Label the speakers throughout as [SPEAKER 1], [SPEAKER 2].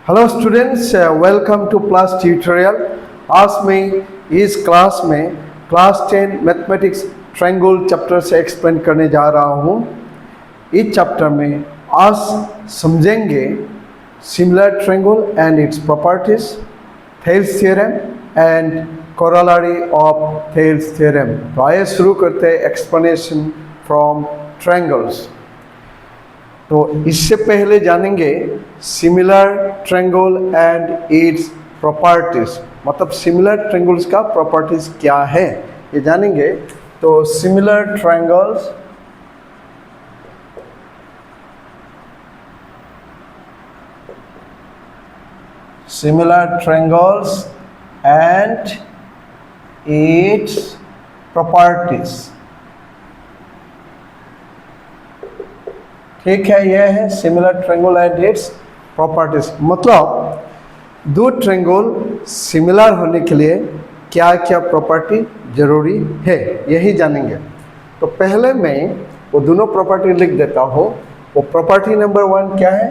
[SPEAKER 1] Hello students, welcome two plus tutorial. आज मैं इस क्लास में क्लास 10 मैथमेटिक्स ट्रायंगल चैप्टर से एक्सप्लेन करने जा रहा हूँ। इस चैप्टर में आज समझेंगे similar triangle and its properties, Thales theorem and corollary of Thales theorem. तो आइए शुरू करते हैं एक्सप्लेनेशन फ्रॉम ट्रायंगल्स। तो इससे पहले जानेंगे similar triangle and its properties, मतलब सिमिलर ट्रायंगल्स का प्रॉपर्टीज क्या है ये जानेंगे। तो similar triangles and its properties. ठीक है, यह है similar triangle and its properties. मतलब दो ट्रायंगल सिमिलर होने के लिए क्या क्या प्रॉपर्टी जरूरी है यही जानेंगे। तो पहले मैं वो दोनों प्रॉपर्टी लिख देता हूँ। वो प्रॉपर्टी नंबर 1 क्या है?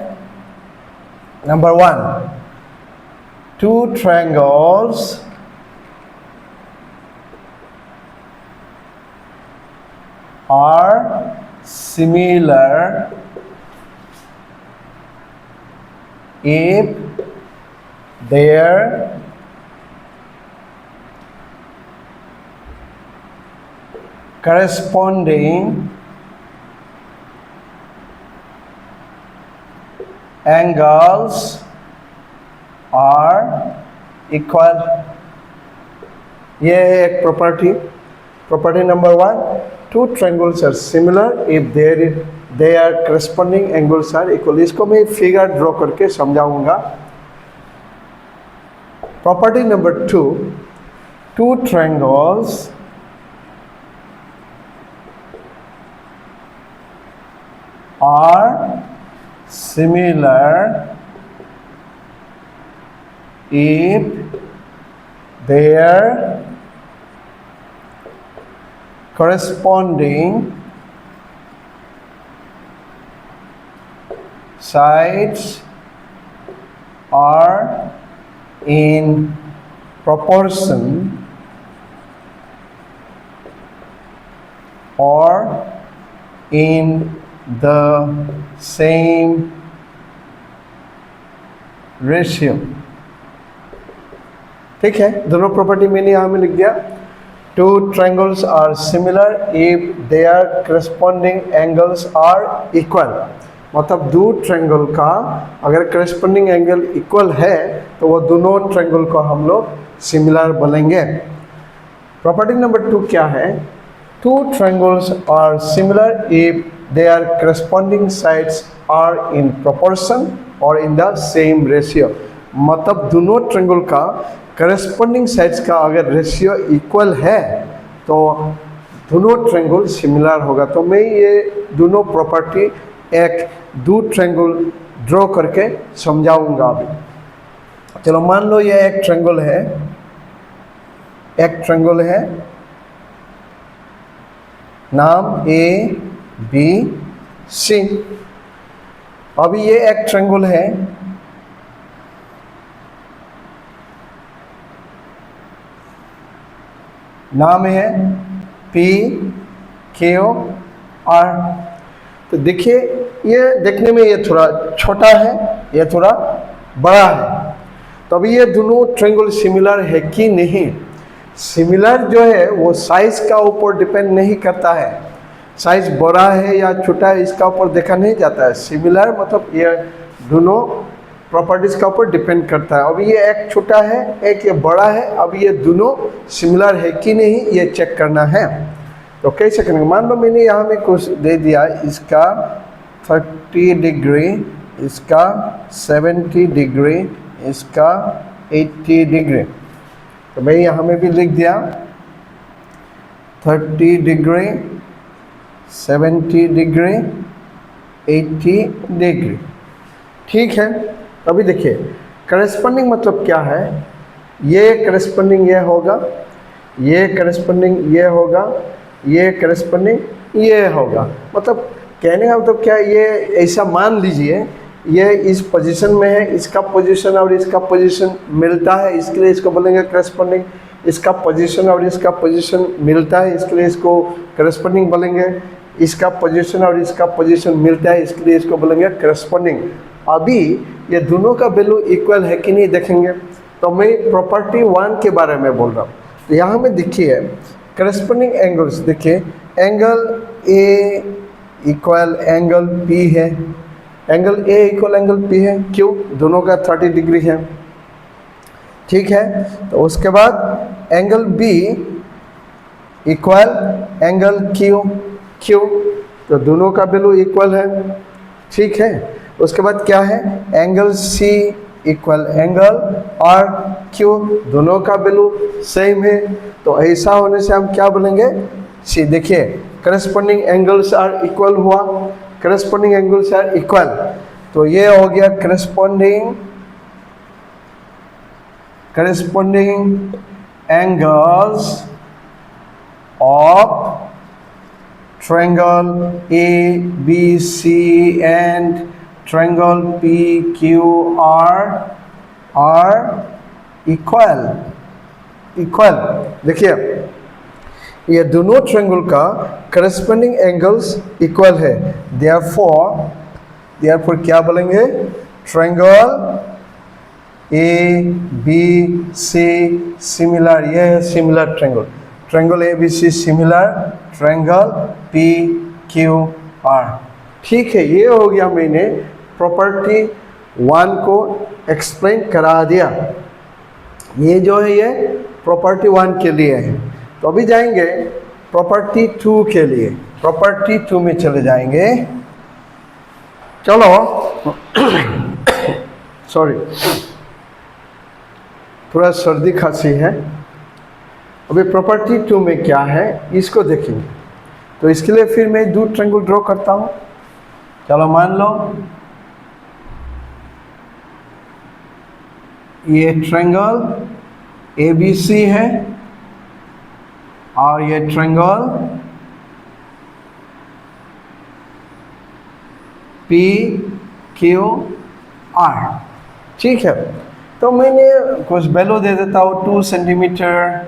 [SPEAKER 1] Number 1, two triangles are similar if their corresponding angles are equal। ये है एक property number 1। Two triangles are similar if their corresponding angles are equal. इसको मैं फिगर ड्रॉ करके समझाऊंगा। Property number 2, two triangles are similar if their corresponding sides are in proportion or in the same ratio। ठीक है, दोनों property मैंने यहाँ में लिख दिया। Two triangles are similar if their corresponding angles are equal. मतलब दो ट्रायंगल का अगर करस्पॉन्डिंग एंगल इक्वल है तो वो दोनों ट्रायंगल को हम लोग सिमिलर बोलेंगे। प्रॉपर्टी नंबर 2 क्या है? Two triangles are similar if their corresponding sides are in proportion और इन द सेम रेशियो। मतलब दोनों ट्रायंगल का करस्पॉन्डिंग साइड्स का अगर रेशियो इक्वल है तो दोनों ट्रायंगल सिमिलर होगा। तो मैं ये दोनों प्रॉपर्टी एक दो ट्रायंगल ड्रॉ करके समझाऊंगा अभी। चलो मान लो ये एक ट्रायंगल है, नाम ABC। अभी ये एक ट्रायंगल है, नाम है PQR। तो देखिए ये देखने में ये थोड़ा छोटा है, ये थोड़ा बड़ा है। तो अभी ये दोनों ट्रायंगल सिमिलर है कि नहीं? सिमिलर जो है वो साइज का ऊपर डिपेंड नहीं करता है। साइज बड़ा है या छोटा है इसका ऊपर देखा नहीं जाता है। सिमिलर मतलब ये दोनों प्रॉपर्टीज का ऊपर डिपेंड करता है। अभी ये एक छोटा है, एक ये बड़ा है। अब ये दोनों सिमिलर है कि नहीं ये चेक करना है। तो कैसे करेंगे? मान लो मैंने यहाँ में कुछ दे दिया, इसका 30 डिग्री, इसका 70 डिग्री, इसका 80 डिग्री। तो मैं यहाँ में भी लिख दिया 30 डिग्री, 70 डिग्री, 80 डिग्री। ठीक है, अभी देखिए करस्पॉन्डिंग मतलब क्या है? ये करस्पॉन्डिंग ये होगा, ये करस्पॉन्डिंग ये होगा, ये करस्पॉन्डिंग ये होगा। मतलब कहने का मतलब क्या, ये ऐसा मान लीजिए ये इस पोजीशन में है, इसका पोजीशन और इसका पोजीशन मिलता है, इसके लिए इसको बोलेंगे करस्पॉन्डिंग। इसका पोजीशन और इसका पोजीशन मिलता है, इसके लिए इसको करस्पॉन्डिंग बोलेंगे। इसका पोजीशन और इसका पोजीशन मिलता है, इसके लिए इसको बोलेंगे करस्पॉन्डिंग। अभी ये दोनों का वैल्यू इक्वल है कि नहीं देखेंगे। तो मैं प्रॉपर्टी 1 के बारे में बोल रहा हूँ। तो यहाँ में देखिए करस्पॉन्डिंग एंगल्स, देखिए angle A equal angle P है, angle A equal angle P है, क्यों? दोनों का 30 डिग्री है, ठीक है। तो उसके बाद angle B equal angle Q, Q, तो दोनों का वैल्यू इक्वल है, ठीक है। उसके बाद क्या है, angle C equal angle R Q, दोनों का वैल्यू सेम है। तो ऐसा होने से हम क्या बोलेंगे, सी, देखिए करस्पॉन्डिंग एंगल्स आर इक्वल हुआ, करस्पॉन्डिंग एंगल्स आर इक्वल। तो ये हो गया corresponding angles of triangle A B C and triangle P Q R are, equal. देखिए ये दोनों ट्रायंगल का करस्पॉन्डिंग एंगल्स इक्वल है, देयरफॉर क्या बोलेंगे, triangle A B C similar, ये है similar triangle, triangle A B C similar triangle P Q R, ठीक है। ये हो गया, मैंने प्रॉपर्टी 1 को एक्सप्लेन करा दिया। ये जो है ये प्रॉपर्टी 1 के लिए है। तो अभी जाएंगे प्रॉपर्टी 2 के लिए, प्रॉपर्टी 2 में चले जाएंगे। चलो सॉरी, थोड़ा सर्दी खांसी है। अभी प्रॉपर्टी 2 में क्या है इसको देखेंगे। तो इसके लिए फिर मैं 2 ट्रायंगल ड्रॉ करता हूँ। चलो मान लो ये ट्रायंगल ABC है और ये ट्रायंगल PQR, ठीक है। तो मैंने कुछ वैल्यू दे देता हूँ, 2 सेंटीमीटर,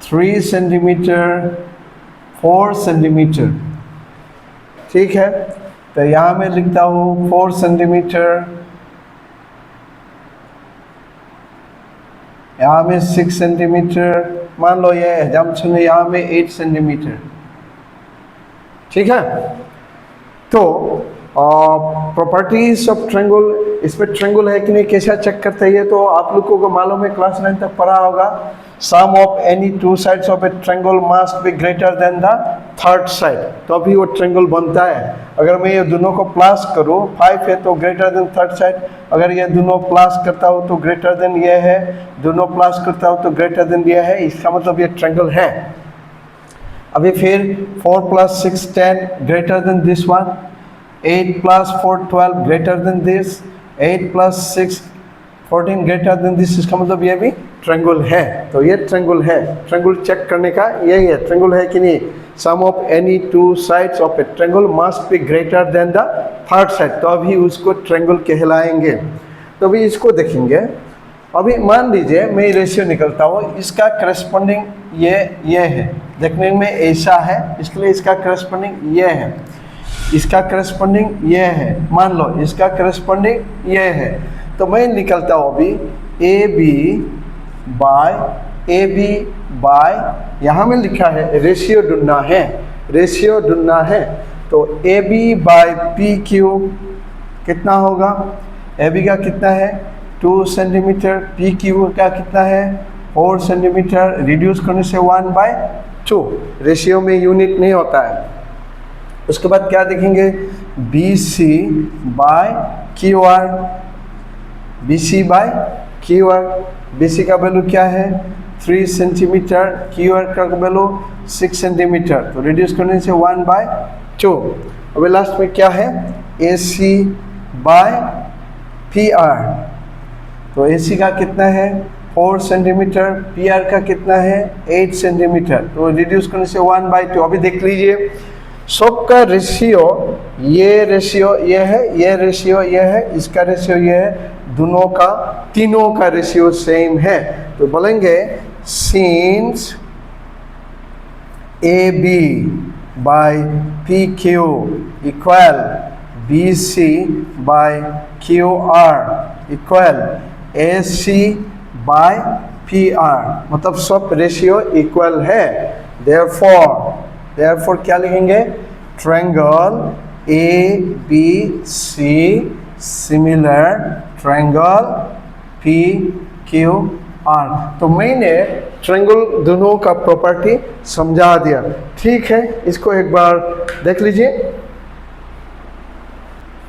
[SPEAKER 1] 3 सेंटीमीटर, 4 सेंटीमीटर, ठीक है। तो यहाँ मैं लिखता हूँ 4 सेंटीमीटर, यहाँ में 6 सेंटीमीटर, मान लो ये एग्जाम्पल है, यहाँ में 8 सेंटीमीटर, ठीक है। तो प्रॉपर्टीज ऑफ ट्रायंगल, इसमें ट्रायंगल है कि नहीं कैसा चेक करते हैं, तो आप लोगों को मालूम है, क्लास 9 तक पढ़ा होगा। Sum of any 2 sides of a triangle must be greater than the third side, तो अभी वो ट्रायंगल बनता है। अगर मैं ये दोनों को प्लस करूँ, 5 है तो ग्रेटर देन थर्ड साइड, अगर ये दोनों प्लस करता हूँ तो ग्रेटर देन ये है, दोनों प्लस करता हूँ तो ग्रेटर देन ये है, इसका मतलब ये ट्रायंगल है। अभी फिर 4 + 6 10 greater than this one, 8 + 4 12 greater than this, 8 + 6 14 greater than this, इसका मतलब ये भी ट्रायंगल है। तो ये ट्रायंगल है, ट्रायंगल चेक करने का यही है, ट्रायंगल है कि नहीं। Sum of any 2 sides of a triangle must be greater than the third side, तो अभी उसको ट्रायंगल कहलाएंगे। तो अभी इसको देखेंगे। अभी मान लीजिए मैं रेशियो निकलता हूँ, इसका करस्पॉन्डिंग ये है, देखने में ऐसा है, इसलिए इसका करस्पॉन्डिंग ये है, इसका करस्पॉन्डिंग ये है, मान लो इसका करस्पॉन्डिंग ये है। तो मैं निकलता हूँ अभी AB बाय यहाँ में लिखा है रेशियो ढूंढना है, रेशियो ढूंढना है। तो AB बाय PQ कितना होगा, AB का कितना है 2 सेंटीमीटर, PQ का कितना है 4 सेंटीमीटर, रिड्यूस करने से 1/2, रेशियो में यूनिट नहीं होता है। उसके बाद क्या देखेंगे, BC by QR, BC by QR, BC का वैल्यू क्या है 3 सेंटीमीटर, QR का वैल्यू 6 सेंटीमीटर, तो रिड्यूस करने से 1/2। अभी लास्ट में क्या है AC बाय PR, तो AC का कितना है 4 सेंटीमीटर, PR का कितना है 8 सेंटीमीटर, तो रिड्यूस करने से 1/2। अभी देख लीजिए सबका रेशियो ये है, ये रेशियो ये है, इसका रेशियो ये है, दोनों का तीनों का रेशियो सेम है। तो बोलेंगे since A B by P Q equal B C by Q R equal A C by P R, मतलब सब रेशियो इक्वल है। देयरफॉर क्या लिखेंगे, triangle A B C similar triangle P Q R. तो मैंने ट्रायंगल दोनों का property समझा दिया, ठीक है। इसको एक बार देख लीजिए।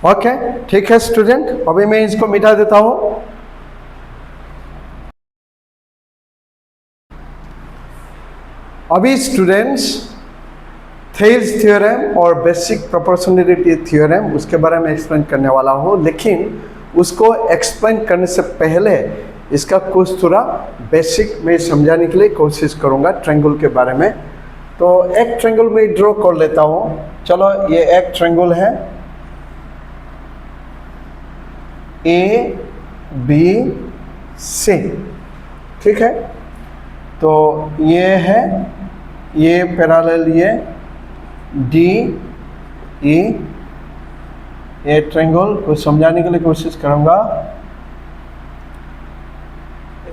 [SPEAKER 1] ओके, ठीक है स्टूडेंट, अभी मैं इसको मिटा देता हूं। अभी स्टूडेंट्स थेल्स थ्योरम और बेसिक प्रोपोर्शनलिटी थ्योरम उसके बारे में एक्सप्लेन करने वाला हूँ, लेकिन उसको एक्सप्लेन करने से पहले इसका कुछ थोड़ा बेसिक मैं समझाने के लिए कोशिश करूँगा ट्रायंगल के बारे में। तो एक ट्रायंगल में ड्रॉ कर लेता हूँ। चलो, ये एक ट्रायंगल है ए बी सी, ठीक है। तो ये है, ये पैरेलल, ये डी ई, ये ट्रायंगल को समझाने के लिए कोशिश करूंगा।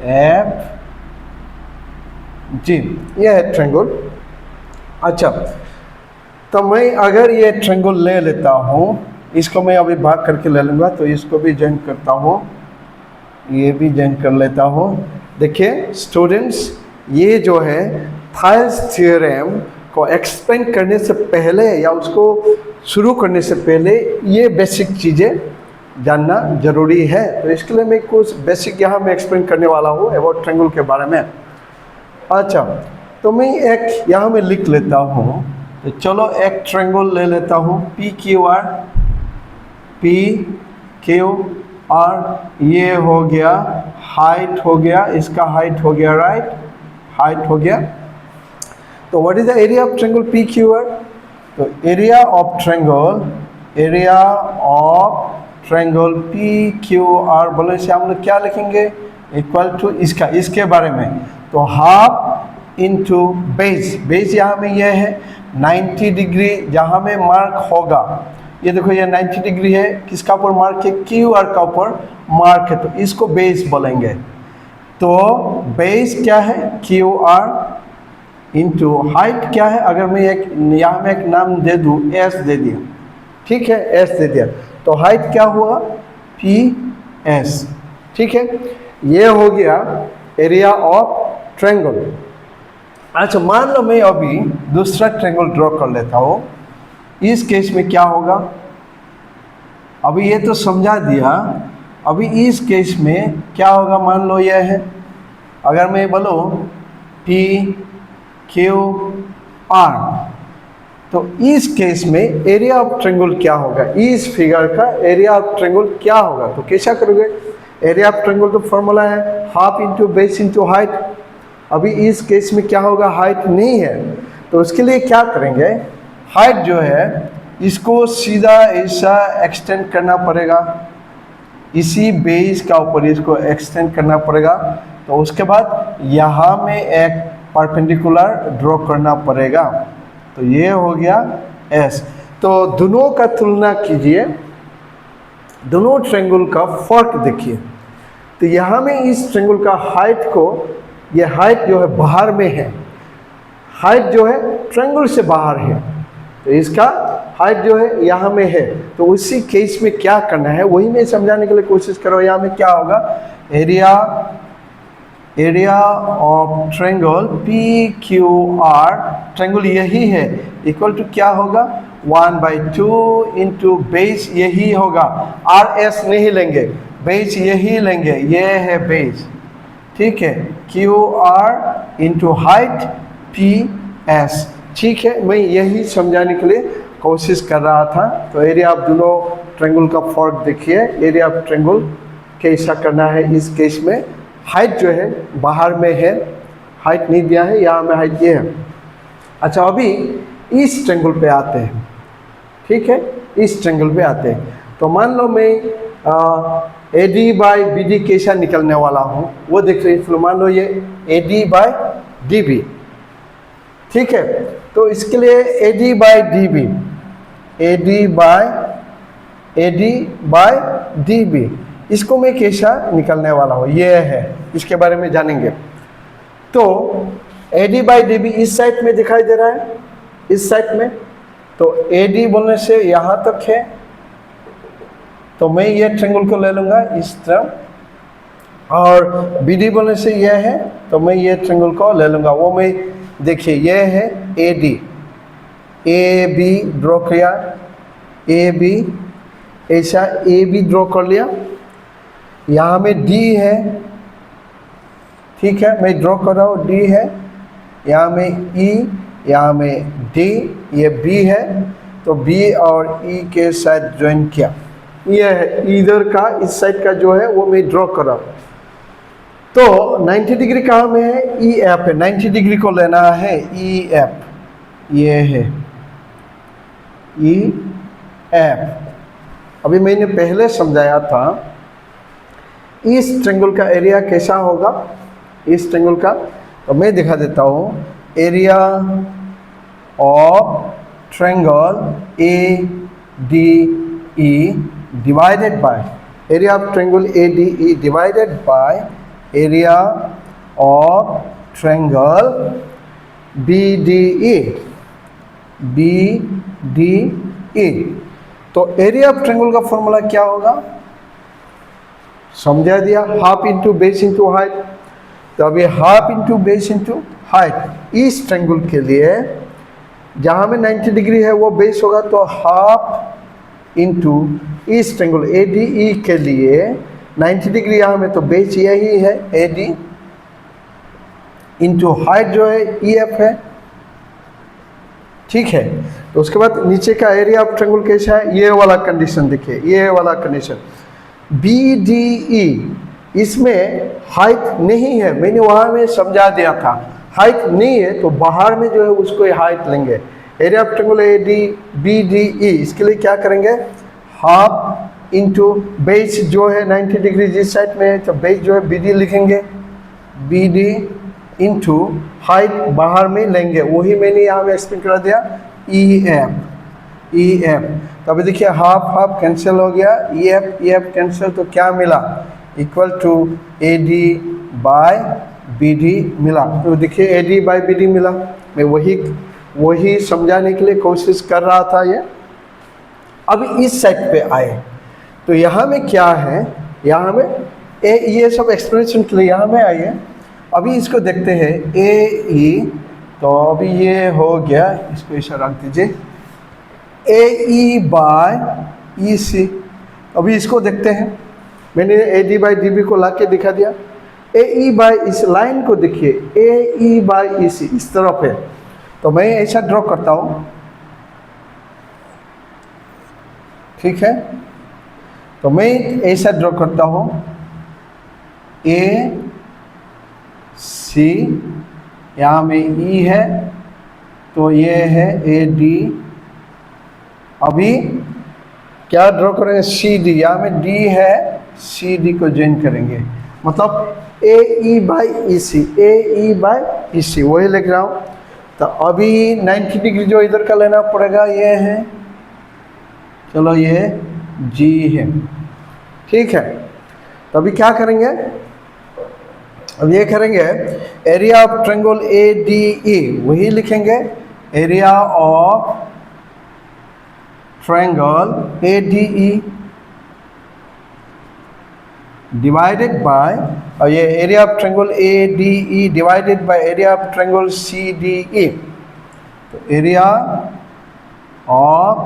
[SPEAKER 1] एफ जी, ये है ट्रायंगल। अच्छा, तो मैं अगर ये ट्रायंगल ले लेता हूँ, इसको मैं अभी भाग करके ले लूँगा, तो इसको भी जॉइन करता हूँ, ये भी जॉइन कर लेता हूँ। देखिए स्टूडेंट्स, ये जो है थेल्स थ्योरम को एक्सप्लेन करने से पहले या उसको शुरू करने से पहले ये बेसिक चीज़ें जानना जरूरी है। तो इसके लिए मैं कुछ बेसिक यहाँ मैं एक्सप्लेन करने वाला हूँ अबाउट ट्रायंगल के बारे में। अच्छा, तो मैं एक यहाँ में लिख लेता हूँ। तो चलो एक ट्रायंगल ले लेता हूँ, पी क्यू आर, ये हो गया हाइट, हो गया इसका हाइट, हो गया राइट, हाइट हो गया। तो what is the area of triangle P Q R? तो area of triangle P Q R बोलने से हम लोग क्या लिखेंगे, इक्वल टू इसका, इसके बारे में। तो हाफ इंटू बेस यहाँ में ये है 90 डिग्री, जहाँ में मार्क होगा, ये देखो ये 90 डिग्री है, किसका ऊपर मार्क है, क्यू आर का ऊपर मार्क है, तो इसको बेस बोलेंगे। तो बेस क्या है, क्यू आर, इंटू हाइट क्या है, अगर मैं एक यहाँ में एक नाम दे दूँ, एस दे दिया, ठीक है, एस दे दिया, तो हाइट क्या हुआ, पी एस, ठीक है। ये हो गया एरिया ऑफ ट्रायंगल। अच्छा, मान लो मैं अभी दूसरा ट्रायंगल ड्रॉ कर लेता हूँ। इस केस में क्या होगा, अभी ये तो समझा दिया, अभी इस केस में क्या होगा, मान लो ये है, अगर मैं बोलूँ पी क्यू आर, तो इस केस में एरिया ऑफ ट्रायंगल क्या होगा, इस फिगर का एरिया ऑफ ट्रायंगल क्या होगा। तो कैसा करोगे, एरिया ऑफ ट्रायंगल तो फॉर्मूला है half into base into height. अभी इस केस में क्या होगा, हाइट नहीं है, तो उसके लिए क्या करेंगे, हाइट जो है इसको सीधा ऐसा एक्सटेंड करना पड़ेगा, इसी बेस का ऊपर इसको एक्सटेंड करना पड़ेगा। तो उसके बाद यहाँ में एक परपेंडिकुलर ड्रॉ करना पड़ेगा, तो ये हो गया एस। तो दोनों का तुलना कीजिए, दोनों ट्रायंगल का फर्क देखिए। तो यहाँ में इस ट्रायंगल का हाइट को, ये हाइट जो है बाहर में है, हाइट जो है ट्रायंगल से बाहर है, तो इसका हाइट जो है यहाँ में है। तो उसी केस में क्या करना है वही मैं समझाने के लिए कोशिश करो। यहाँ में क्या होगा, area of triangle P Q are, triangle यही है, इक्वल टू क्या होगा, 1/2 इंटू बेस यही होगा, आर एस नहीं लेंगे, बेस यही लेंगे, ये है बेस, ठीक है, Q R into height P S, ठीक है। मैं यही समझाने के लिए कोशिश कर रहा था। तो एरिया ऑफ दोनों ट्रायंगल का फर्क देखिए, एरिया ऑफ ट्रायंगल कैसा करना है। इस केस में हाइट जो है बाहर में है, हाइट नहीं दिया है, यहाँ में हाइट ये है। अच्छा, अभी इस ट्रायंगल पे आते हैं, ठीक है, इस ट्रायंगल पे आते हैं। तो मान लो मैं AD बाई BD कैसा निकलने वाला हूँ वो देख रहे हैं। मान लो ये AD बाई DB, ठीक है। तो इसके लिए AD by DB, AD by DB, इसको मैं कैसा निकलने वाला हूँ ये है, इसके बारे में जानेंगे। तो AD बाई DB इस साइड में दिखाई दे रहा है, इस साइड में। तो AD बोलने से यहाँ तक है, तो मैं ये ट्रायंगल को ले लूँगा इस तरफ, और BD बोलने से यह है, तो मैं ये ट्रायंगल को ले लूँगा। वो मैं देखिए ये है AD, AB ड्रॉ किया, AB ऐसा AB ड्रॉ कर लिया। यहाँ में D है, ठीक है, मैं ड्रॉ कर रहा हूँ, D है, यहाँ में E, यहाँ में D, ये B है। तो B और E के साथ ज्वाइन किया, ये है इधर का, इस साइड का जो है वो मैं ड्रॉ कर रहा हूँ। तो 90 डिग्री कहाँ में है, EF है, 90 डिग्री को लेना है EF, ये है EF। अभी मैंने पहले समझाया था इस ट्रायंगल का एरिया कैसा होगा, इस ट्रायंगल का। तो मैं दिखा देता हूँ, area of triangle ADE divided by area of triangle ADE divided by area of triangle BDE, BDE। तो एरिया ऑफ ट्रायंगल का फॉर्मूला क्या होगा, समझा दिया, half into base into height. तो अभी half into base into height इस triangle के लिए जहाँ में 90 डिग्री है वो बेस होगा, तो हाफ इंटू इस ट्रायंगल ADE के लिए 90 डिग्री यहाँ में, तो बेस यही है AD, इंटू हाइट जो है EF है, ठीक है। तो उसके बाद नीचे का एरिया ऑफ ट्रायंगल कैसा है, ये वाला कंडीशन देखिए, ये वाला कंडीशन BDE, इसमें हाइट नहीं है, मैंने वहाँ में समझा दिया था, हाइट नहीं है तो बाहर में जो है उसको हाइट लेंगे। Area of triangle AD BDE, इसके लिए क्या करेंगे, हाफ इंटू बेस जो है 90 डिग्री जिस साइड में है, तो बेस जो है BD लिखेंगे, BD इंटू हाइट बाहर में लेंगे, वही मैंने यहाँ में एक्सप्लेन करा दिया, EF। तो अभी देखिए हाफ हाफ कैंसिल हो गया, EF कैंसिल, तो क्या मिला, equal to AD by BD मिला। तो देखिए AD बाय BD मिला। मैं वही समझाने के लिए कोशिश कर रहा था ये। अभी इस साइड पे आए तो यहाँ में क्या है, यहाँ में ये सब एक्सप्लेनेशन के लिए यहाँ में आइए। अभी इसको देखते हैं AE, तो अभी ये हो गया, इसको ऐसा रख दीजिए, AE बाय EC। अभी इसको देखते हैं, मैंने AD बाई DB को ला के दिखा दिया। AE बाई इस लाइन को देखिए, AE बाई EC इस तरफ है, तो मैं ऐसा ड्रॉ करता हूँ, ठीक है। तो मैं ऐसा ड्रॉ करता हूँ, AC, यहाँ में E है, तो ये है AD। अभी क्या ड्रॉ करेंगे, CD, यहाँ में D है, CD को ज्वाइन करेंगे, मतलब AE by EC, AE by EC वही लिख रहा हूँ। तो अभी 90 डिग्री जो इधर का लेना पड़ेगा, ये है, चलो ये G है, ठीक है। तो अभी क्या करेंगे, अब ये करेंगे एरिया ऑफ ट्रायंगल ADE, वही लिखेंगे, area of triangle ADE divided bye, और ये area of triangle ADE divided by area of triangle CDE। तो एरिया ऑफ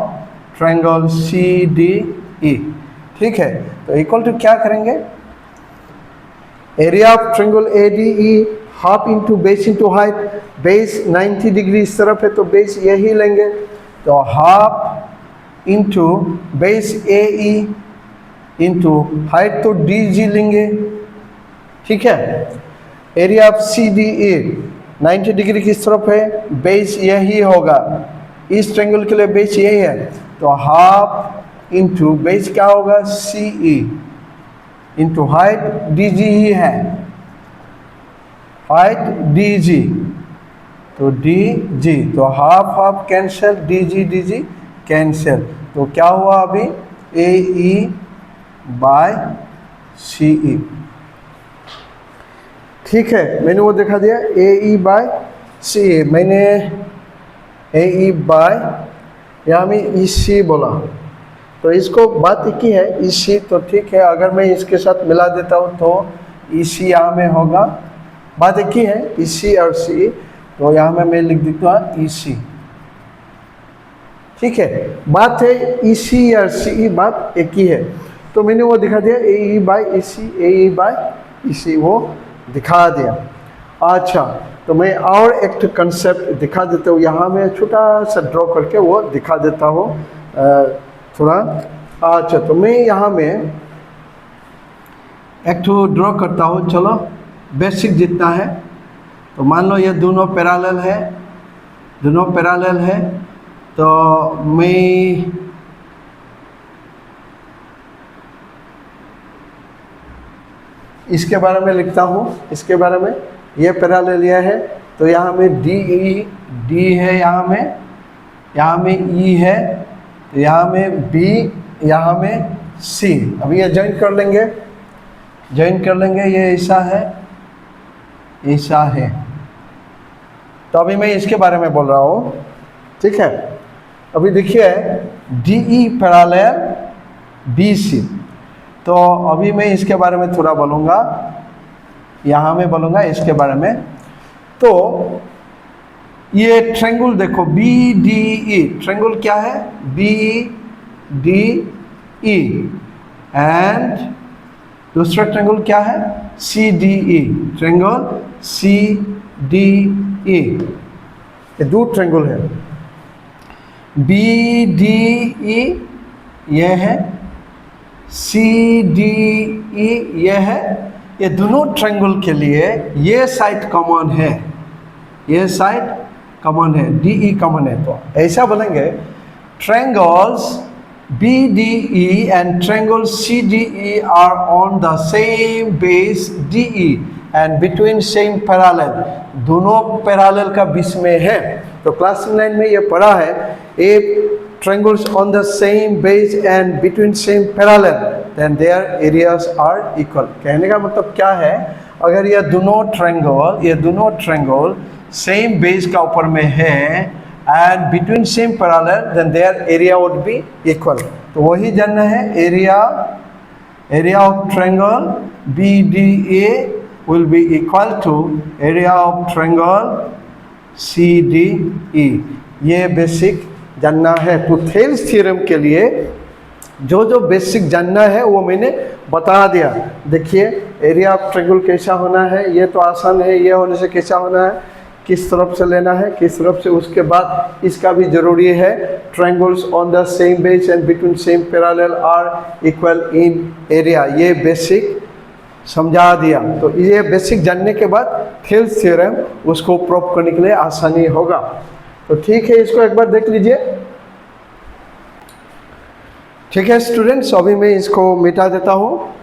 [SPEAKER 1] ट्रायंगल CDE, ठीक है। तो इक्वल टू क्या करेंगे, area of triangle ADE half into base into height, base 90 degree इस तरफ है तो बेस यही लेंगे, तो half into base AE into height तो DG लेंगे, ठीक है। एरिया ऑफ CDE 90 डिग्री किस तरफ है, बेस यही होगा, इस ट्रायंगल के लिए बेस यही है, तो हाफ इंटू बेस क्या होगा, C E into height D G ही है, हाइट डी जी, तो डी जी, तो half half cancel, D G cancel, तो क्या हुआ अभी, ए ई बाय सी ई। ठीक है, मैंने वो दिखा दिया, ए ई बाय सी ई, मैंने ए ई बाय यहाँ में ई सी बोला, तो इसको बात एक ही है, ई सी, तो ठीक है, अगर मैं इसके साथ मिला देता हूँ तो ई सी यहाँ में होगा, बात एक ही है, ई सी और सी, तो यहाँ में मैं लिख देता हूँ ई सी। ठीक है, बात है ई सी और सी ई, बात एक ही है, तो मैंने वो दिखा दिया, ए E by E C, A E by E सी, वो दिखा दिया। अच्छा, तो मैं और एक कंसेप्ट दिखा देता हूँ, यहाँ में छोटा सा ड्रॉ करके वो दिखा देता हूँ थोड़ा। अच्छा, तो मैं यहाँ में एक तो ड्रॉ करता हूँ, चलो बेसिक जितना है, तो मान लो ये दोनों पैरेलल है, दोनों पैरेलल है, तो मैं इसके बारे में लिखता हूँ, इसके बारे में, ये पैरेलल लिया है, तो यहाँ में डी ई, डी है यहाँ में ई है, तो यहाँ में बी, यहाँ में सी, अभी ये ज्वाइन कर लेंगे, ये ऐसा है, ऐसा है, तो अभी मैं इसके बारे में बोल रहा हूँ। ठीक है, अभी देखिए D E parallel B C, तो अभी मैं इसके बारे में थोड़ा बोलूँगा, यहाँ में बोलूँगा इसके बारे में। तो ये ट्रायंगल देखो बी डी ई, ट्रायंगल क्या है, बी डी ई, एंड दूसरा ट्रायंगल क्या है, C D E, triangle C D E, ये दो ट्रायंगल है, बी डी ई ये है, सी डी ई ये है, ये दोनों ट्रायंगल के लिए ये साइड कॉमन है, ये साइड कॉमन है, डी ई कॉमन है, तो ऐसा बोलेंगे triangles B D E and triangle C D E are on the same base D E and between same parallel, दोनों पैरेलल का बीच में है। तो क्लास 9 में ये पढ़ा है, ए triangles on the same base and between same parallel then their areas are equal। कहने का मतलब क्या है, अगर ये दोनों ट्रायंगल सेम बेस का ऊपर में है and between same parallel then their area would be equal, तो वही जानना है, area of triangle BDA will be equal to area of triangle CDE, ये बेसिक जानना है। तो थेल्स थ्योरम के लिए जो बेसिक जानना है वो मैंने बता दिया। देखिए एरिया ऑफ ट्रायंगल कैसा होना है, ये तो आसान है, ये होने से कैसा होना है, किस तरफ से लेना है, किस तरफ से, उसके बाद इसका भी जरूरी है, triangles on the same base and between same parallel are equal in area, ये बेसिक समझा दिया। तो ये बेसिक जानने के बाद थेल्स थ्योरम उसको प्रूव करने के लिए आसानी होगा। तो ठीक है, इसको एक बार देख लीजिए। ठीक है स्टूडेंट्स, अभी मैं इसको मिटा देता हूँ।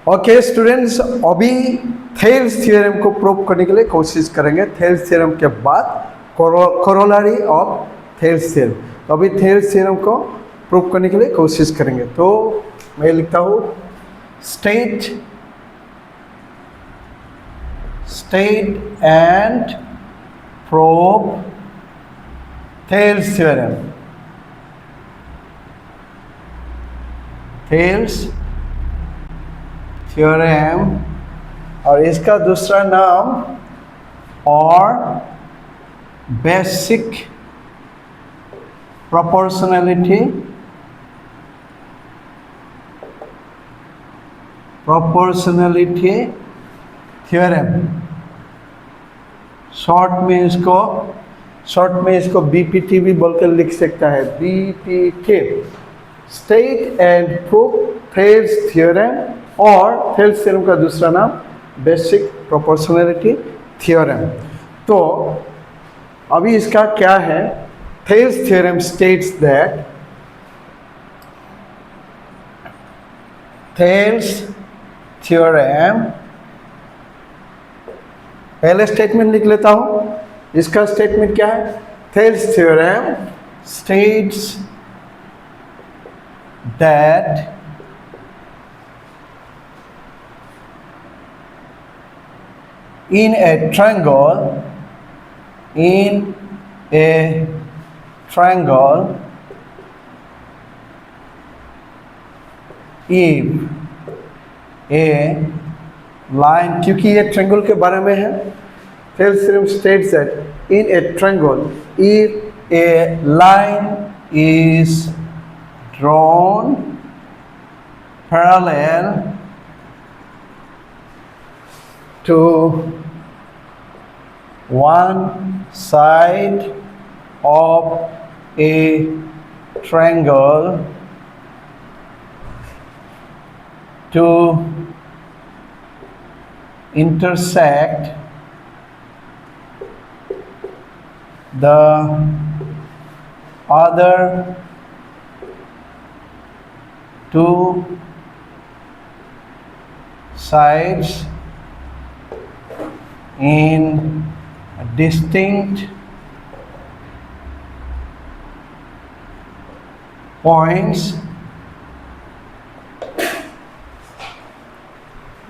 [SPEAKER 1] ओके स्टूडेंट्स, अभी थेल्स थ्योरम को प्रूव करने के लिए कोशिश करेंगे। थेल्स थ्योरम के बाद कोरोलरी ऑफ थेल्स थ्योरम, तो अभी थेल्स थ्योरम को प्रूव करने के लिए कोशिश करेंगे। तो मैं लिखता हूँ state and prove Thales theorem। Thales theorem और इसका दूसरा नाम और बेसिक proportionality थ्योरम, शॉर्ट में इसको बीपीटी भी बोलकर लिख सकता है, BPT, state and prove Thales theorem, और थेल्स थ्योरम का दूसरा नाम बेसिक प्रोपोर्शनैलिटी थ्योरम। तो अभी इसका क्या है, Thales theorem states that, Thales theorem, पहले स्टेटमेंट लिख लेता हूं। इसका स्टेटमेंट क्या है, Thales theorem states that in a triangle, if a line, क्योंकि ये ट्रायंगल के बारे में है, Thales theorem states that in A triangle if a line is drawn parallel to one side of a triangle to intersect the other two sides in distinct points,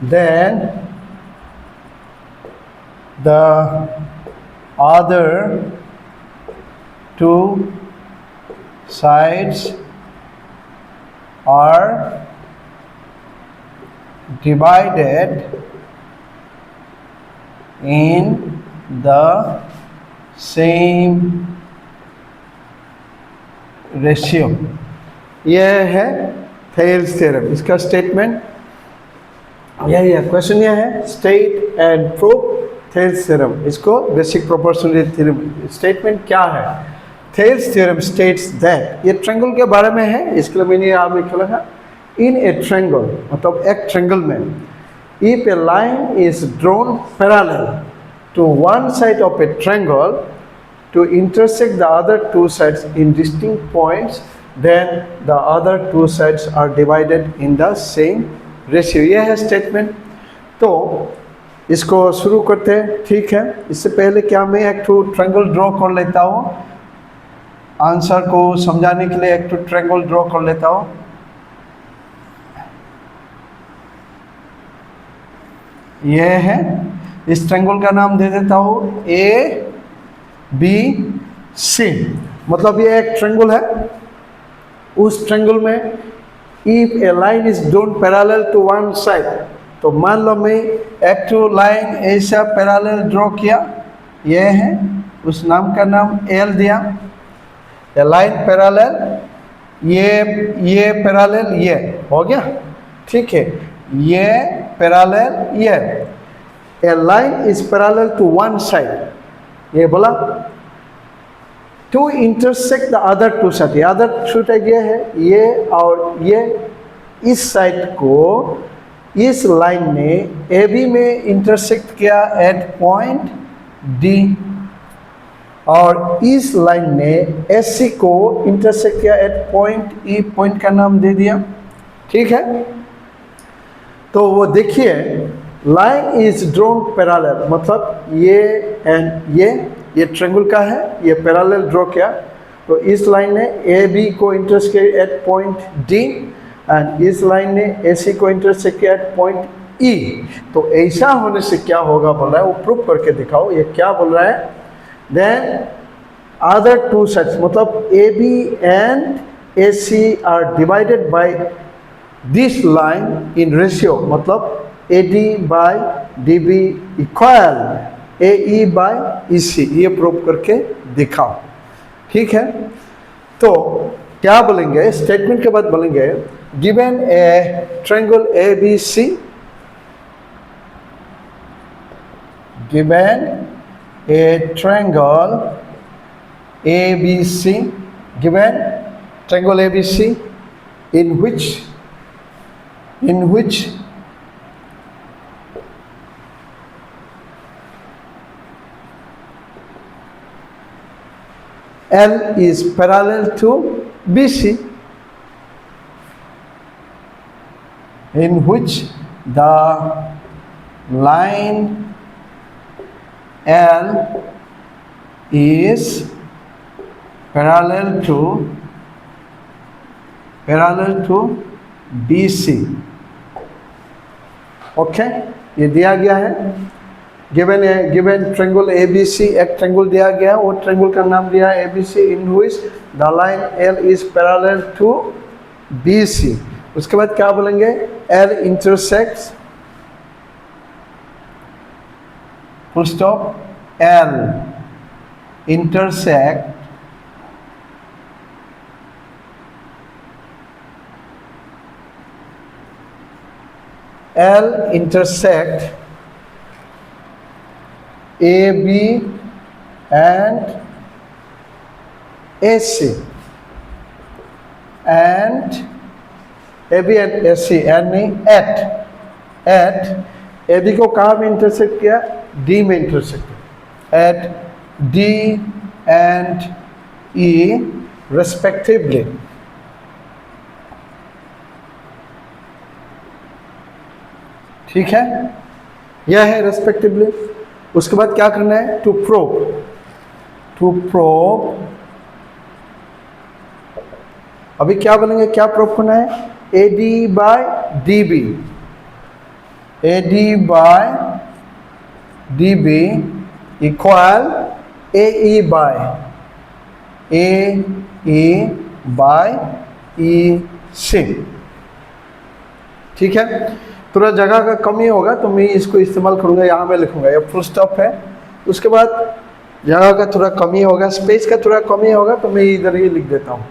[SPEAKER 1] then the other two sides are divided in the same ratio। यह है Thales theorem, इसका statement यही है। Question यह है, state and prove Thales theorem, इसको basic proportionality theorem. Statement क्या है, थेल्स थ्योरम स्टेट्स दैट, ये ट्रायंगल के बारे में है, इसके लिए मैंने यहाँ लिखा है इन ए ट्रायंगल, मतलब एक ट्रायंगल में, if a line is drawn parallel to one side of a triangle to intersect the other two sides in distinct points, then the other two sides are divided in the same ratio। यह है statement. तो इसको शुरू करते हैं, ठीक है। इससे पहले क्या मैं एक तो ट्रायंगल ड्रॉ कर लेता हूँ, आंसर को समझाने के लिए एक तो ट्रायंगल ड्रॉ कर लेता हूँ। यह है, इस ट्रायंगल का नाम दे देता हूँ ए बी सी, मतलब ये एक ट्रायंगल है। उस ट्रायंगल में if a line is drawn parallel to one side, तो मान लो मैं एक तो लाइन ऐसा पैरेलल ड्रॉ किया, यह है, उस नाम का नाम एल दिया, ए लाइन पैरेलल, ये पैरेलल, ये हो गया, ठीक है, ये पैरेलल, ये A line is parallel to one side, ये बोला to intersect the other two side, ये अदर टू साइड ये है, ये और ये, इस साइड को इस लाइन ने ए बी में इंटरसेक्ट किया एट पॉइंट डी, और इस लाइन ने एस सी को इंटरसेक्ट किया एट पॉइंट ई, पॉइंट का नाम दे दिया, ठीक है। तो वो देखिए, लाइन इज ड्रॉन पैरेलल, मतलब ये एंड ये ट्रायंगल का है, ये पैरेलल ड्रॉ किया, तो इस लाइन ने ए बी को इंटरसेक्ट किया एट पॉइंट डी, एंड इस लाइन ने ए सी को इंटरसेक्ट किया एट पॉइंट ई। तो ऐसा होने से क्या होगा बोल रहा है, वो प्रूफ करके दिखाओ। ये क्या बोल रहा है, देन अदर टू साइड्स, मतलब A B and A C are divided by this line in ratio, मतलब A D by D B equal A E by E C, ये प्रूव करके दिखाओ, ठीक है। तो क्या बोलेंगे, स्टेटमेंट के बाद बोलेंगे given a triangle A B C, given a triangle A B C, given triangle A B C in which L is parallel to BC, in which the line L is parallel to BC. Okay, ये दिया गया है, given है, given triangle ABC, एक triangle दिया गया, वो triangle का नाम दिया है ABC, in which the line L is parallel to BC. उसके बाद क्या बोलेंगे? L intersects, full stop, L intersect AB and AC, and AB and AC, and नहीं at AB को कहाँ में इंटरसेक्ट किया? D में इंटरसेक्ट किया, at D and E respectively. ठीक है, यह है रेस्पेक्टिवली. उसके बाद क्या करना है? To prove. अभी क्या बोलेंगे, क्या प्रोब करना है? AD by DB, AD by DB equal AE by EC. ठीक है, थोड़ा जगह का कमी होगा तो मैं इसको इस्तेमाल करूँगा, यहाँ मैं लिखूँगा, ये फुल स्टॉप है. उसके बाद जगह का थोड़ा कमी होगा, स्पेस का थोड़ा कमी होगा तो मैं इधर ही लिख देता हूँ.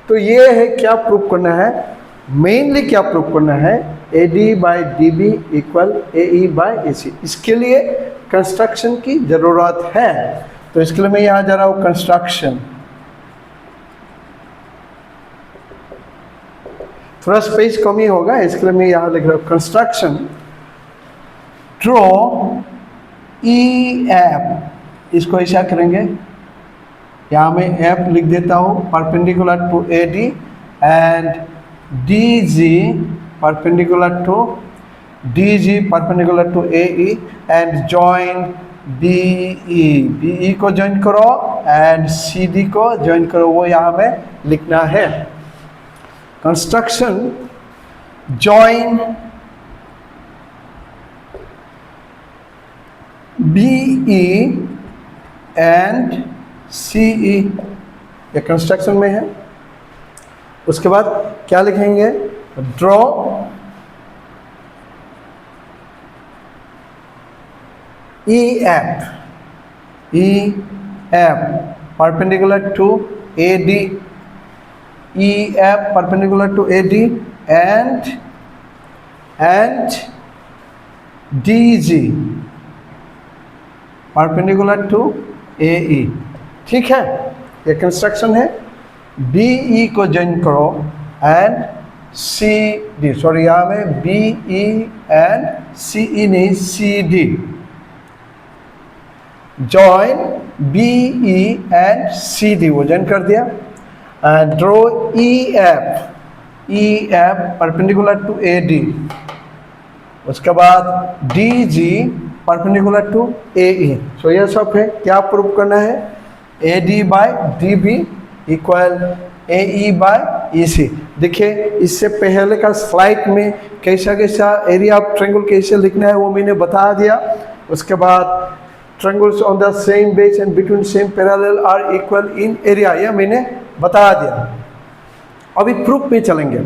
[SPEAKER 1] तो ये है क्या प्रूव करना है, मेनली क्या प्रूव करना है? AD by DB equal AE by AC. इसके लिए कंस्ट्रक्शन की ज़रूरत है, तो इसके लिए मैं यहाँ जा रहा हूँ कंस्ट्रक्शन. थोड़ा स्पेस कमी होगा, इसके लिए मैं यहाँ लिख रहा हूँ कंस्ट्रक्शन. ड्रॉ EF, इसको ऐसा करेंगे, यहाँ मैं F लिख देता हूँ perpendicular to AD and DG perpendicular to AE and join BE को ज्वाइन करो एंड CD को ज्वाइन करो, वो यहाँ में लिखना है. Construction join BE and CE, ये कंस्ट्रक्शन में है. उसके बाद क्या लिखेंगे? Draw EF perpendicular to AD, EF perpendicular to AD and DG perpendicular to AE. ठीक है, ये कंस्ट्रक्शन है. BE को ज्वाइन करो एंड CD, सॉरी यहाँ में BE एंड CE नहीं, CD, join BE and CD, वो ज्वाइन कर दिया. Draw EF perpendicular to AD. उसके बाद DG perpendicular to AE. So ये सब है, क्या प्रूव करना है? AD by DB equal AE by EC. देखिए, इससे पहले का स्लाइड में कैसा कैसा एरिया ऑफ ट्रायंगल कैसे लिखना है वो मैंने बता दिया. उसके बाद triangles on the same base and between same parallel are equal in area, यह मैंने बता दिया. अभी प्रूफ में चलेंगे.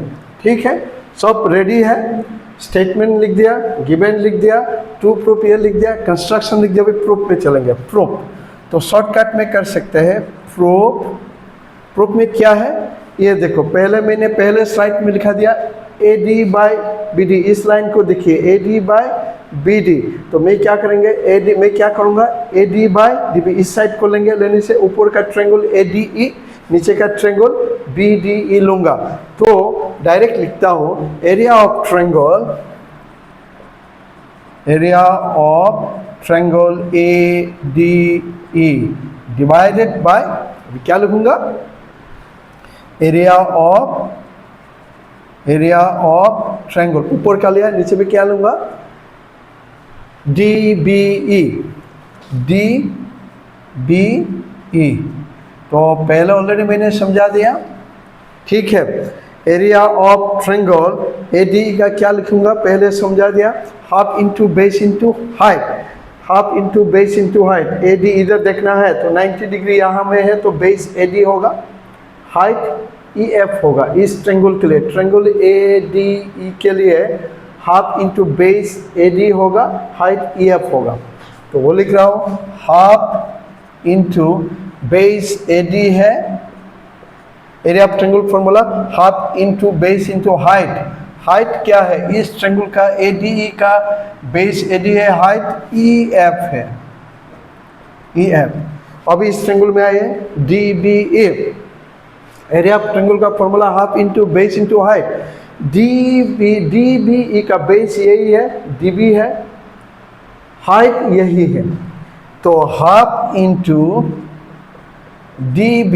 [SPEAKER 1] ठीक है, सब रेडी है. स्टेटमेंट लिख दिया, गिवन लिख दिया, टू प्रूफ ये लिख दिया, कंस्ट्रक्शन लिख दिया. अभी प्रूफ में चलेंगे. प्रूफ तो शॉर्टकट में कर सकते हैं. प्रूफ में क्या है ये देखो, मैंने पहले स्लाइड में लिखा दिया AD बाय BD. इस लाइन को देखिए, AD बाय BD. तो मैं क्या करूँगा? AD by DB. इस साइड को लेने से ऊपर का ट्रायंगल ADE, नीचे का ट्रायंगल BDE लूंगा. तो डायरेक्ट लिखता हूँ area of triangle ADE divided bye अभी क्या लिखूंगा, एरिया ऑफ ट्रायंगल, ऊपर का लिया, नीचे पे क्या लूंगा, DBE, DBE। तो पहले ऑलरेडी मैंने समझा दिया, ठीक है। एरिया ऑफ ट्रायंगल ADE का क्या लिखूंगा, पहले समझा दिया, half into base into height, half into base into height. AD इधर देखना है तो 90 डिग्री यहाँ में है तो बेस AD होगा, हाइट EF होगा। इस ट्रायंगल के लिए, ट्रायंगल ADE के लिए हाफ इंटू बेस AD होगा, हाइट EF होगा। तो वो लिख रहा हूँ, हाफ इंटू बेस AD है, area of triangle formula half into base into height. Height क्या है इस ट्रायंगल का, ADE का बेस AD है, हाइट EF है, EF। अब इस ट्रायंगल में आइए, DBA, एरिया ऑफ ट्रायंगल का formula half into base into height. DBE का बेस यही है, DB है, हाइट यही है, तो half into DB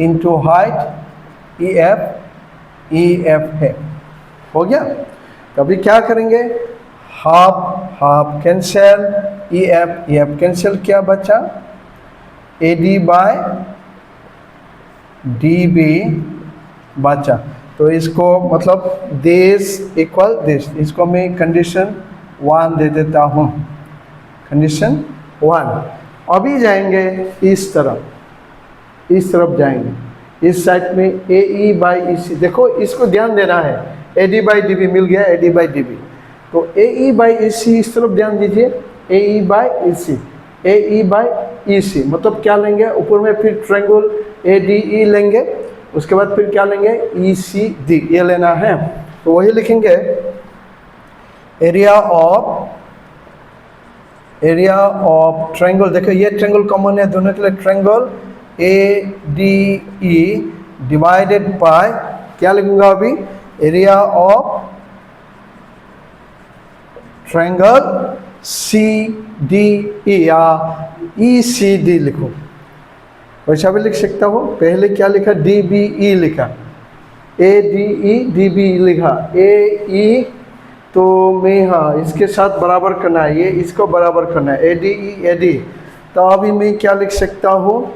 [SPEAKER 1] into height EF है, हो गया। तो अभी क्या करेंगे, half half cancel, EF cancel, क्या बचा, AD बाय DB बचा। तो इसको मतलब दिस इक्वल दिस, इसको मैं कंडीशन 1 दे देता हूँ, कंडीशन 1। अभी जाएंगे इस तरफ जाएंगे, इस साइड में AE बाई EC, देखो इसको ध्यान देना है, AD बाई DB मिल गया, AD बाई DB। तो AE बाई EC इस तरफ ध्यान दीजिए, AE by EC, AE by EC मतलब क्या लेंगे, ऊपर में फिर ट्रायंगल ADE लेंगे, उसके बाद फिर क्या लेंगे, ECD, ये लेना है। तो वही लिखेंगे, एरिया ऑफ ट्रायंगल, देखो ये ट्रायंगल कॉमन है दोनों के लिए, ट्रायंगल ADE डिवाइडेड बाय, क्या लिखूंगा अभी, एरिया ऑफ ट्रायंगल CDE या ECD लिखो, वैसा भी लिख सकता हो। पहले क्या लिखा, DBE लिखा, ADE DB लिखा, AE तो मैं हाँ इसके साथ बराबर करना है, ये इसको बराबर करना है, ADE AD। तो अभी मैं क्या लिख सकता हूँ,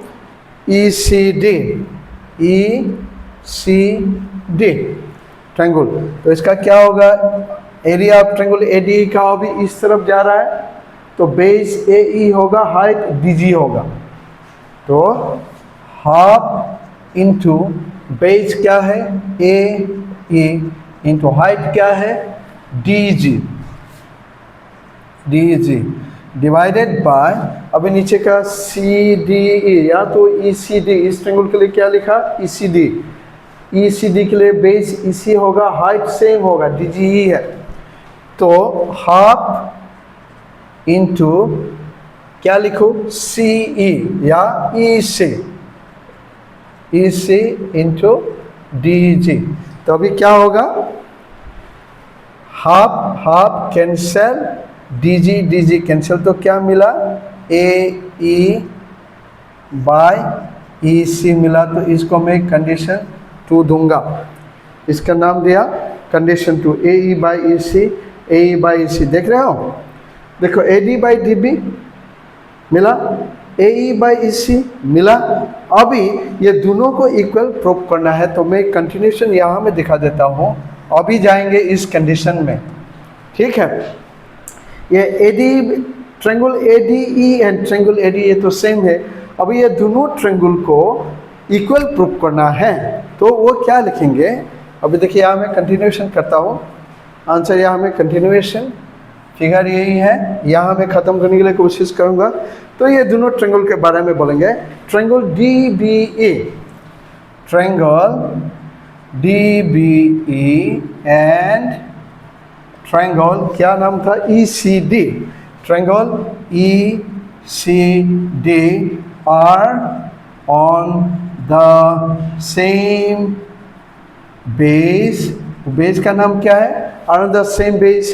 [SPEAKER 1] ECD ट्रायंगल। तो इसका क्या होगा, एरिया ऑफ ट्रायंगल ADE का अभी इस तरफ जा रहा है, तो बेस AE होगा, हाइट DG होगा। तो हाफ इंटू बेस क्या है AE इंटू हाइट क्या है DG डिवाइडेड बाय, अभी नीचे का CDE या तो ECD, इस ट्रायंगल के लिए क्या लिखा, ECD के लिए बेस EC होगा, हाइट सेम होगा, DG ही है। तो हाफ इंटू क्या लिखो, CE या EC इंटू DG। तो अभी क्या होगा, हाफ कैंसिल, DG कैंसिल, तो क्या मिला, AE बाय EC मिला। तो इसको मैं कंडीशन 2 दूंगा, इसका नाम दिया कंडीशन 2, AE बाई EC। देख रहे हो, देखो AD बाई DB मिला, AE बाई EC मिला। अभी ये दोनों को इक्वल प्रूव करना है, तो मैं कंटिन्यूशन यहाँ में दिखा देता हूँ। अभी जाएंगे इस कंडीशन में, ठीक है। ये triangle ADE and triangle AD ये तो सेम है। अभी ये दोनों ट्रायंगल को इक्वल प्रूव करना है, तो वो क्या लिखेंगे, अभी देखिए यहाँ मैं कंटिन्यूशन करता हूँ, आंसर यहाँ में कंटिन्यूएशन, फिगर यही है, यहाँ मैं ख़त्म करने के लिए कोशिश करूँगा। तो ये दोनों ट्रायंगल के बारे में बोलेंगे, ट्रायंगल DBE एंड ट्रायंगल क्या नाम था, ECD। Triangle ECD are on the same base, base का नाम क्या है, are on the same base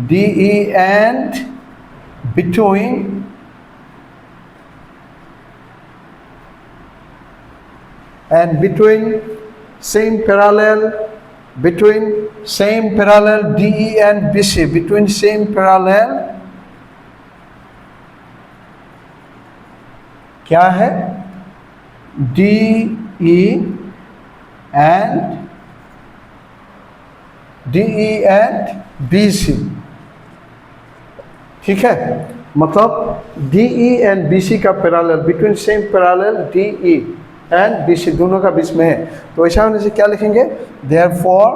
[SPEAKER 1] DE and between and between same parallel DE and BC, between same parallel क्या है, DE and BC, ठीक है, मतलब DE एंड BC का parallel, between same parallel DE and BC दोनों का बीच में है। तो ऐसा होने से क्या लिखेंगे, देयरफॉर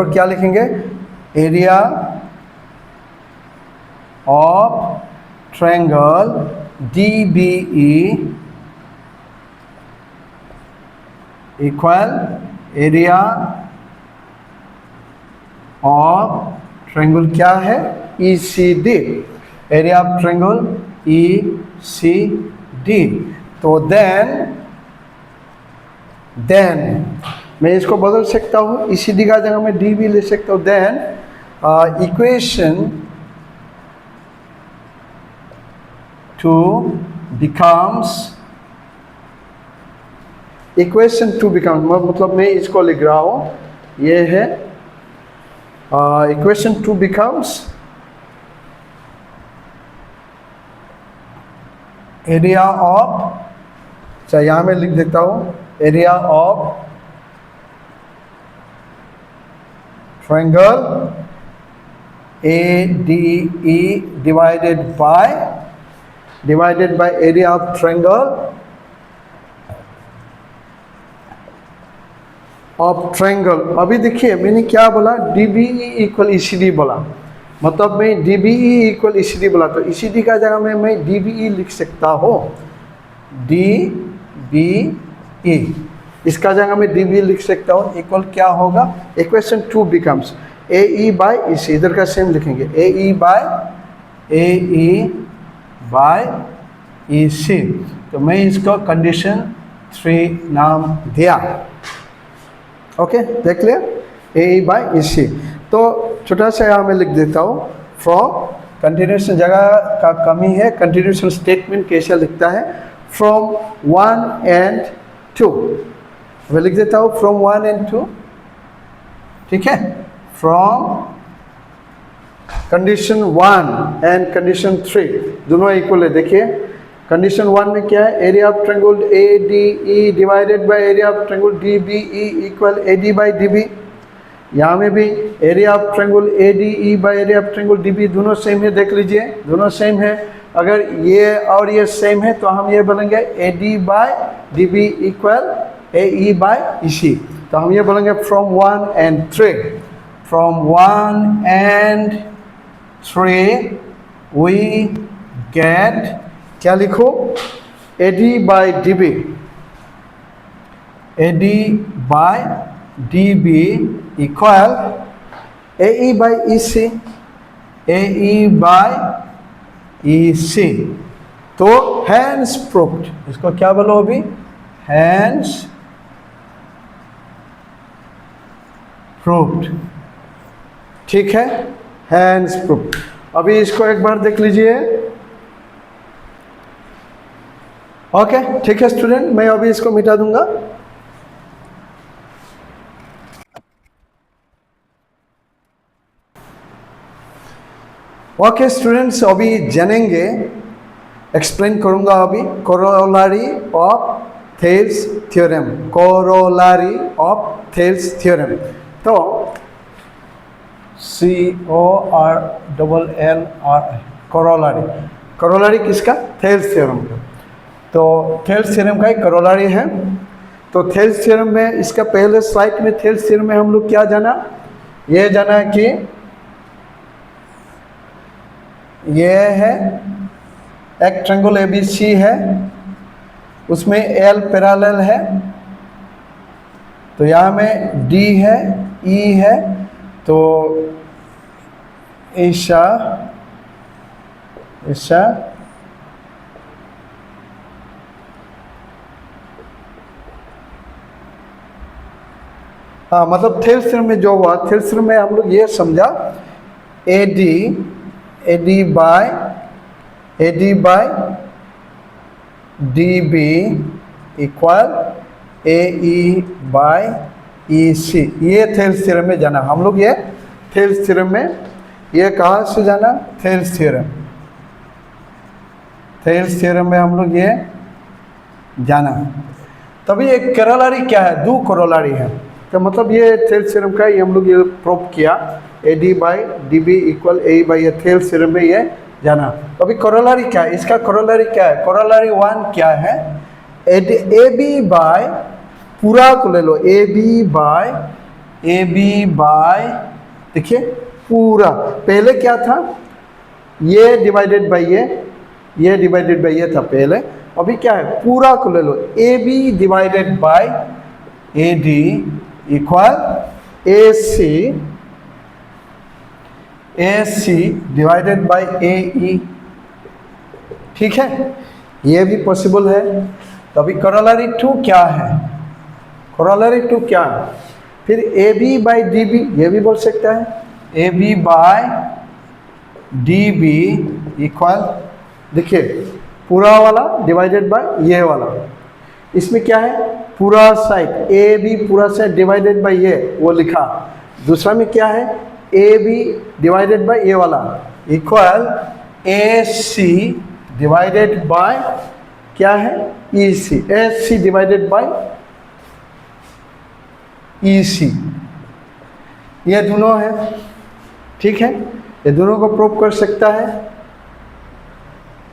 [SPEAKER 1] क्या लिखेंगे, area of triangle DBE equal area of triangle क्या है, ECD, area of triangle ECD। तो देन मैं इसको बदल सकता हूँ, ECD का जगह मैं DB ले सकता हूँ। देन इक्वेशन 2 becomes मतलब मैं इसको लिख रहा हूँ, ये है equation 2 becomes एरिया ऑफ, अच्छा यहाँ मैं लिख देता हूँ, area of triangle ADE divided by area of triangle अभी देखिए मैंने क्या बोला, DBE इक्वल ECD बोला, मतलब मैं DBE इक्वल ECD बोला, तो ECD का जगह में मैं DBE लिख सकता हूँ, DBE, इसका जगह में DBE लिख सकता हूँ। इक्वल क्या होगा, equation 2 becomes AE by EC, इधर का सेम लिखेंगे, AE बाय EC। तो मैं इसको कंडीशन 3 नाम दिया, ओके, देख लिया, AE बाय EC। तो छोटा सा यहाँ मैं लिख देता हूँ, फ्रॉम कंटिन्यूएशन जगह का कमी है, कंटिन्यूएशन स्टेटमेंट कैसे लिखता है, फ्रॉम 1 and 2, मैं लिख देता हूँ फ्रॉम 1 and 2, ठीक है, फ्रॉम कंडीशन 1 एंड कंडीशन 3 दोनों इक्वल है। देखिए कंडीशन 1 में क्या है, area of triangle ADE divided by area of triangle DBE equal AD by DB। यहाँ में भी area of triangle ADE by area of triangle DB दोनों सेम है, देख लीजिए दोनों सेम है। अगर ये और ये सेम है तो हम ये बोलेंगे AD by DB equal AE by EC। तो हम ये बोलेंगे from 1 and 3, from 1 and 3 we get, क्या लिखो, AD by DB equal AE by EC, तो हैंस प्रूव्ड, इसको क्या बोलो अभी, हैंस प्रूव्ड, ठीक है, हैंस प्रूव्ड। अभी इसको एक बार देख लीजिए, ओके, ठीक है स्टूडेंट, मैं अभी इसको मिटा दूंगा। ओके स्टूडेंट्स, अभी जानेंगे, एक्सप्लेन करूंगा अभी corollary of Thales theorem, corollary of Thales theorem. तो CORLLR, कोरोलारी किसका, थेल्स थ्योरम का। तो थेल्स थ्योरम का एक कोरोलारी है। तो थेल्स थ्योरम में, इसका पहले स्लाइड में थेल्स थ्योरम में हम लोग क्या जाना, ये जाना कि ये है एक ट्रायंगल ABC है, उसमें L पैरेलल है, तो यहाँ में D है, E है, तो ऐसा हाँ, मतलब थेल्स थ्योरम में जो हुआ, थेल्स थ्योरम में हम लोग ये समझा AD by DB equal AE/EC। ये थेल्स थ्योरम में जाना हम लोग, ये थेल्स थ्योरम में, ये कहाँ से जाना, थेल्स थ्योरम, थेल्स थ्योरम में हम लोग ये जाना। तभी एक करोलरी क्या है, दो करोलरी है, तो मतलब ये थेल्स थ्योरम का ये हम लोग ये प्रूव किया, AD/DB equal AE/A, Thales theorem में ये जाना। अभी करोलरी क्या है, इसका करोलरी क्या है, करोलरी 1 क्या है, AB बाय, पूरा को ले लो, AB बाय, देखिए पूरा, पहले क्या था, ये डिवाइडेड बाय ये डिवाइडेड बाय ये था पहले, अभी क्या है, पूरा को ले लो, AB divided by AD equal AC divided by AE। ठीक है, ये भी पॉसिबल है। तो अभी करोलरी 2 क्या है, करोलरी 2 क्या है, फिर AB/DB, ये भी बोल सकता है, AB/DB इक्वल, देखिए पूरा वाला डिवाइडेड बाय ये वाला, इसमें क्या है, पूरा साइड AB पूरा साइड डिवाइडेड बाय ये वो लिखा, दूसरा में क्या है, AB डिवाइडेड बाय ये वाला इक्वल AC डिवाइडेड बाय क्या है, EC, AC divided by EC, ये दोनों है। ठीक है, ये दोनों को प्रूव कर सकता है।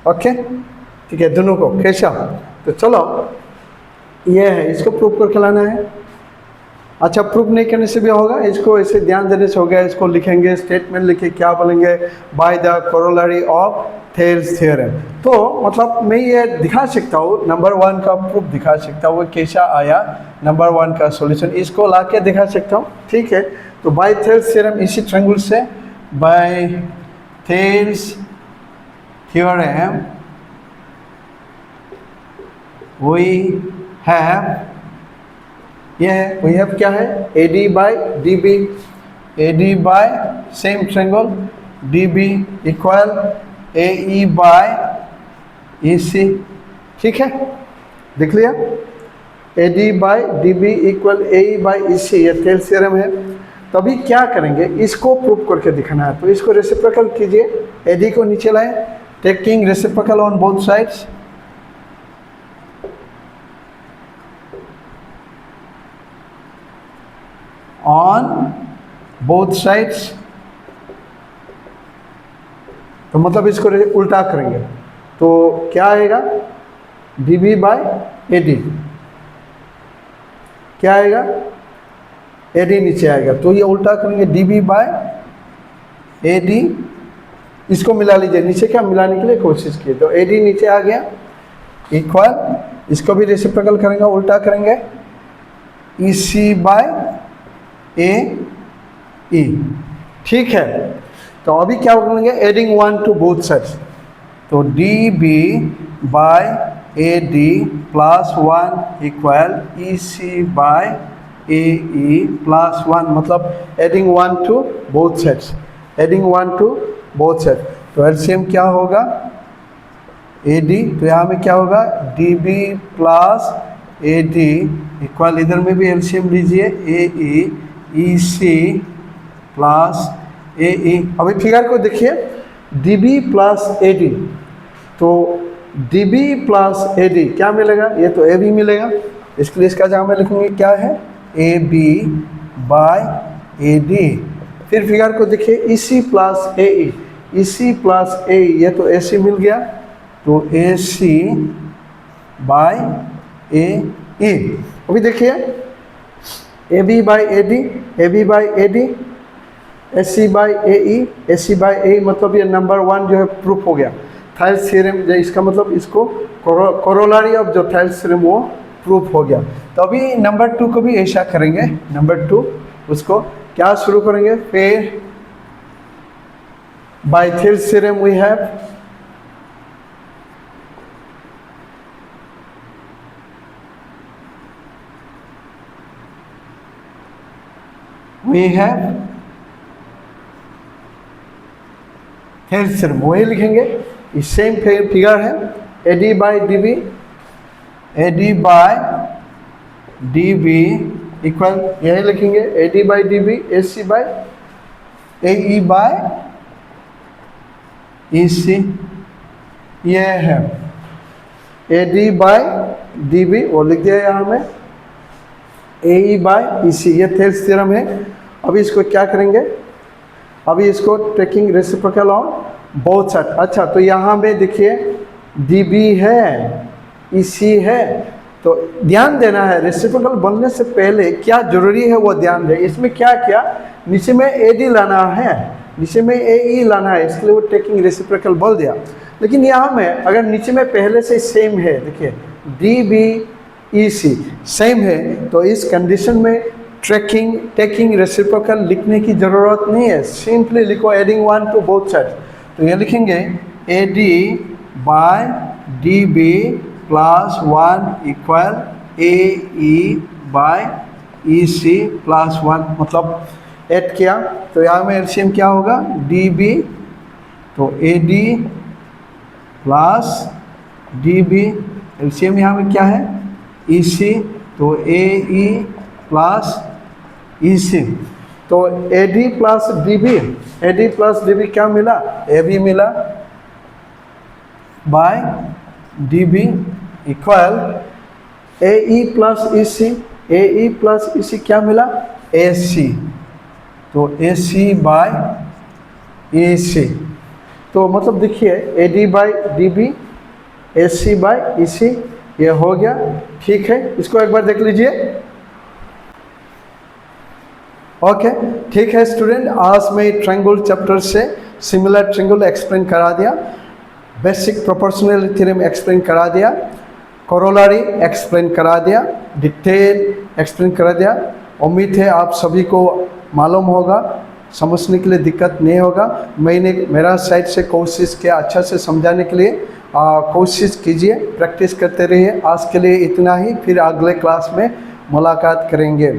[SPEAKER 1] ओके, ठीक है, दोनों को कैसा, तो चलो ये है, इसको प्रूव करके लाना है। अच्छा, प्रूव नहीं करने से भी होगा, इसको ऐसे ध्यान देने से हो गया, इसको लिखेंगे, स्टेटमेंट लिखे क्या बोलेंगे, by the corollary of Thales theorem. तो मतलब मैं ये दिखा सकता हूँ, नंबर 1 का प्रूफ दिखा सकता हूँ, कैसा आया नंबर 1 का सॉल्यूशन, इसको ला के दिखा सकता हूँ। ठीक है, तो बाय थेल्स थ्योरम, इसी ट्रायंगल से by Thales theorem we have क्या है, AD/DB, AD by same triangle DB equal AE/EC। ठीक है, देख लिया, AD/DB इक्वल AE/EC, ये थेल्स थ्योरम है। तो अभी क्या करेंगे, इसको प्रूव करके दिखाना है, तो इसको रेसिप्रोकल कीजिए, AD को नीचे लाएं, taking reciprocal on both sides, on both sides, तो मतलब इसको उल्टा करेंगे, तो क्या आएगा, DB/AD, क्या आएगा, AD नीचे आएगा, तो ये उल्टा करेंगे, DB/AD, इसको मिला लीजिए, नीचे क्या मिलाने के लिए कोशिश किए, तो AD नीचे आ गया इक्वल, इसको भी रेसिप्रोकल करेंगे, उल्टा करेंगे, EC/AE। ठीक है, तो अभी क्या करेंगे, एडिंग 1 टू बोथ साइड्स, तो DB/AD plus 1 equal EC/AE plus 1, मतलब adding 1 to both sides, adding 1 to both side, तो एलसीएम क्या होगा, AD, तो यहाँ में क्या होगा, DB प्लस AD इक्वल, इधर में भी एलसीएम लीजिए, AE EC प्लस AE। अभी फिगर को देखिए, DB प्लस AD, तो DB प्लस AD क्या मिलेगा, ये तो AB मिलेगा, इसके लिए इसका जहाँ में लिखेंगे क्या है, AB/AD। फिर फिगर को देखिए, EC plus AE, EC plus AE, ये तो AC मिल गया, तो AC/AE। अभी देखिए, AB/AD, AB/AD, AC/AE, AC/AE, मतलब ये नंबर 1 जो है प्रूफ हो गया, थेल्स थ्योरम, इसका मतलब इसको कोरोलरी ऑफ जो थेल्स थ्योरम वो प्रूफ हो गया। तो अभी नंबर 2 को भी ऐसा करेंगे, नंबर 2 उसको क्या शुरू करेंगे, फिर by Thales theorem we have Thales theorem, वही लिखेंगे, सेम फिगर है, AD/DB A D by D B equal, यही लिखेंगे A D by D B, A C by A E by E C, ये है A D by D B, वो लिख दिया यहाँ में ए ई बाई ई सी, ये थेल्स थ्योरम है। अभी इसको क्या करेंगे, अभी इसको taking reciprocal on both side. अच्छा, तो यहाँ में देखिए डी बी है, ई सी है, तो ध्यान देना है रेसिप्रोकल बनने से पहले क्या जरूरी है वो ध्यान दें। इसमें क्या किया, नीचे में ए डी लाना है, नीचे में ए ई लाना है, इसलिए वो टेकिंग रेसिप्रोकल बोल दिया। लेकिन यहाँ में अगर नीचे में पहले से सेम है, देखिए डी बी ई सी सेम है, तो इस कंडीशन में टेकिंग रेसिप्रोकल लिखने की ज़रूरत नहीं है, सिंपली लिखो adding one to both side. तो ये लिखेंगे A D by D B plus one equal A E by E C plus one, मतलब ऐड किया तो यहाँ में एलसीएम क्या होगा, डी बी, तो A D plus D B, LCM यहाँ में क्या है ई सी, तो ए ई प्लस ई सी, तो A D plus D B, A D plus D B क्या मिला, ए बी मिला by D B equal A E plus E C, A E plus E C क्या मिला, ए सी, तो ए C bye ए सी। तो मतलब देखिए A D by D B, A C by E C, ये हो गया। ठीक है, इसको एक बार देख लीजिए। ओके, ठीक है स्टूडेंट, आज मैं ट्रायंगल चैप्टर से सिमिलर ट्रायंगल एक्सप्लेन करा दिया, बेसिक प्रोपोर्शनल थ्योरम एक्सप्लेन करा दिया, कोरोलरी एक्सप्लेन करा दिया, डिटेल एक्सप्लेन करा दिया। उम्मीद है आप सभी को मालूम होगा, समझने के लिए दिक्कत नहीं होगा। मैंने मेरा साइड से कोशिश किया अच्छा से समझाने के लिए, कोशिश कीजिए, प्रैक्टिस करते रहिए। आज के लिए इतना ही, फिर अगले क्लास में मुलाकात करेंगे।